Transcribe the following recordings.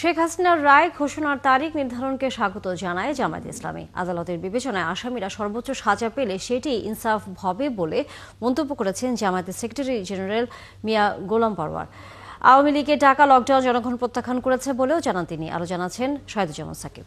শেখ হাসিনার রায় ঘোষণার তারিখ নির্ধারণকে স্বাগত জানায় জামায়াতে ইসলামী। আদালতের বিবেচনায় আসামিরা সর্বোচ্চ সাজা পেলে সেটি ইনসাফ হবে বলে মন্তব্য করেছেন জামায়াতের সেক্রেটারি জেনারেল মিয়া গোলাম পরওয়ার। আওয়ামী লীগের ডাকা লকডাউন জনগণ প্রত্যাখ্যান করেছে বলেও জানান তিনি। আরও জানাচ্ছেন শহীদুজ্জামান সাকিব।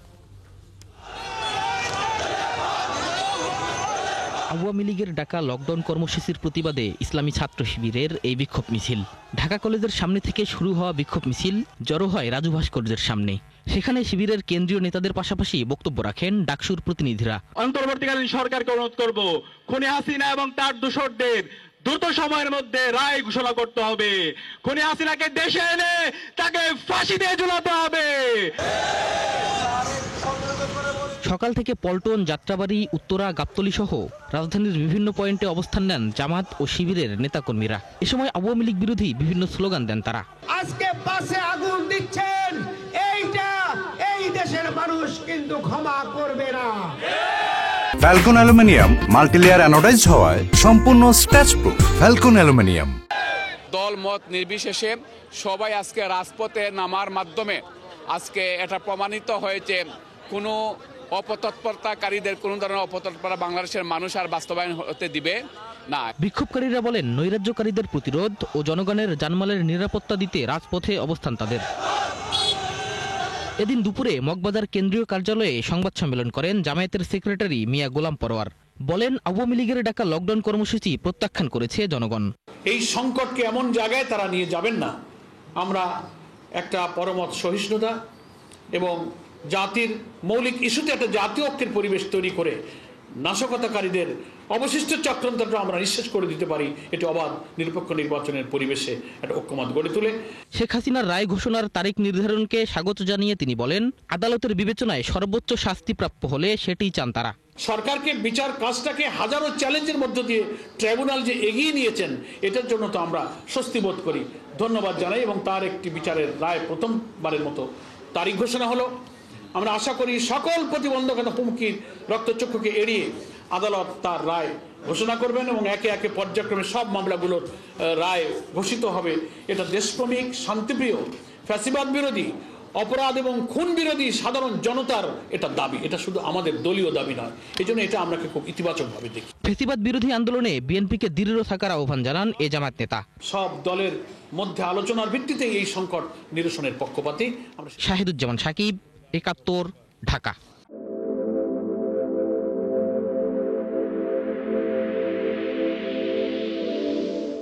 আওয়ামী লীগের ডাকা লকডাউন কর্মসূচির প্রতিবাদে ইসলামী ছাত্র শিবিরের এই বিক্ষোভ মিছিল। ঢাকা কলেজের সামনে থেকে শুরু হওয়া বিক্ষোভ মিছিল জড়ো হয় রাজু ভাস্কর্যের সামনে। সেখানে শিবিরের কেন্দ্রীয় নেতাদের পাশাপাশি বক্তব্য রাখেন ডাকসুর প্রতিনিধিরা। অন্তর্বর্তীকালীন সরকারকে অনুরোধ করব, খুনি হাসিনা এবং তার দোসরদের দ্রুত সময়ের মধ্যে রায় ঘোষণা করতে হবে। খুনি হাসিনাকে দেশে এনে তাকে ফাঁসি দিয়ে ঝুলাতে হবে। সকাল থেকে পল্টন, যাত্রাবাড়ি, উত্তরা, গাবতলী সহ রাজধানীর বিভিন্ন পয়েন্টে অবস্থান নেন জামাত ও শিবিরের নেতাকর্মীরা। এ সময় আওয়ামী লীগ বিরোধী বিভিন্ন স্লোগান দেন তারা। আজকে পাশে আগুন দিচ্ছেন, এইটা এই দেশের মানুষ কিন্তু ক্ষমা করবে না। ফ্যালকন অ্যালুমিনিয়াম মাল্টিলেয়ার অ্যানোডাইজড হওয়ায় সম্পূর্ণ স্ক্র্যাচ প্রুফ। Falcon aluminium. দল মত নির্বিশেষে সবাই আজকে রাজপথে নামার মাধ্যমে আজকে এটা প্রমাণিত হয়েছে কোনো অপতৎপরতাকারীদের কোনো ধরনের অপতৎপরতা বাংলাদেশের মানুষ আর বাস্তবায়ন হতে দিবে না। বিক্ষোভকারীরা বলেন, নৈরাজ্যকারীদের প্রতিরোধ ও জনগণের জানমালের নিরাপত্তা দিতে রাজপথে অবস্থান তাদের। এদিন দুপুরে মগবাজার কেন্দ্রীয় কার্যালয়ে সংবাদ সম্মেলন করেন জামায়াতের সেক্রেটারি মিয়া গোলাম পরওয়ার। বলেন, আওয়ামী লীগের ডাকা লকডাউন কর্মসূচি প্রত্যাখ্যান করেছে জনগণ। এই সংকটকে এমন জায়গায় তারা নিয়ে যাবেন না। আমরা একটা পরমত সহিষ্ণুতা এবং জাতির মৌলিক ইস্যুতে একটা জাতীয় ঐক্যের পরিবেশ তৈরি করে নাশকতাকারীদের অবশিষ্ট চক্রান্তটা আমরা নিঃশেষ করে দিতে পারি। এটি অবাধ নিরপেক্ষ নির্বাচনের পরিবেশে একটা ঐক্যমত গড়ে তোলে। শেখ হাসিনার রায় ঘোষণার তারিখ নির্ধারণকে স্বাগত জানিয়ে তিনি বলেন, আদালতের বিবেচনায় সর্বোচ্চ শাস্তি প্রাপ্য হলে সেটিই চান তারা। সরকারকে বিচার কাজটাকে হাজারো চ্যালেঞ্জের মধ্য দিয়ে ট্রাইব্যুনাল যে এগিয়ে নিয়েছেন, এটার জন্য তো আমরা স্বস্তি বোধ করি, ধন্যবাদ জানাই। এবং তার একটি বিচারের রায় প্রথমবারের মতো তারিখ ঘোষণা হলো। আমরা আশা করি সকল প্রতিবন্ধকতা হুমকির রক্তচক্ষুকে এড়িয়ে আদালত তার রায় ঘোষণা করবেন এবং একে একে পর্যায়ক্রমে সব মামলাগুলোর রায় ঘোষিত হবে। এটা দেশপ্রেমিক, শান্তিপ্রিয়, ফ্যাসিবাদ বিরোধী, অপরাধ এবং খুন বিরোধী সাধারণ জনতার এটা দাবি। এটা শুধু আমাদের দলীয় দাবি নয়। এই জন্য এটা আমরা খুব ইতিবাচকভাবে দেখি। ফ্যাসিবাদ বিরোধী আন্দোলনে বিএনপিকে দৃঢ় থাকার আহ্বান জানান এ জামায়াত নেতা। সব দলের মধ্যে আলোচনার ভিত্তিতে এই সংকট নিরসনের পক্ষপাতী। শহীদুজ্জামান সাকিব, ৭১, ঢাকা।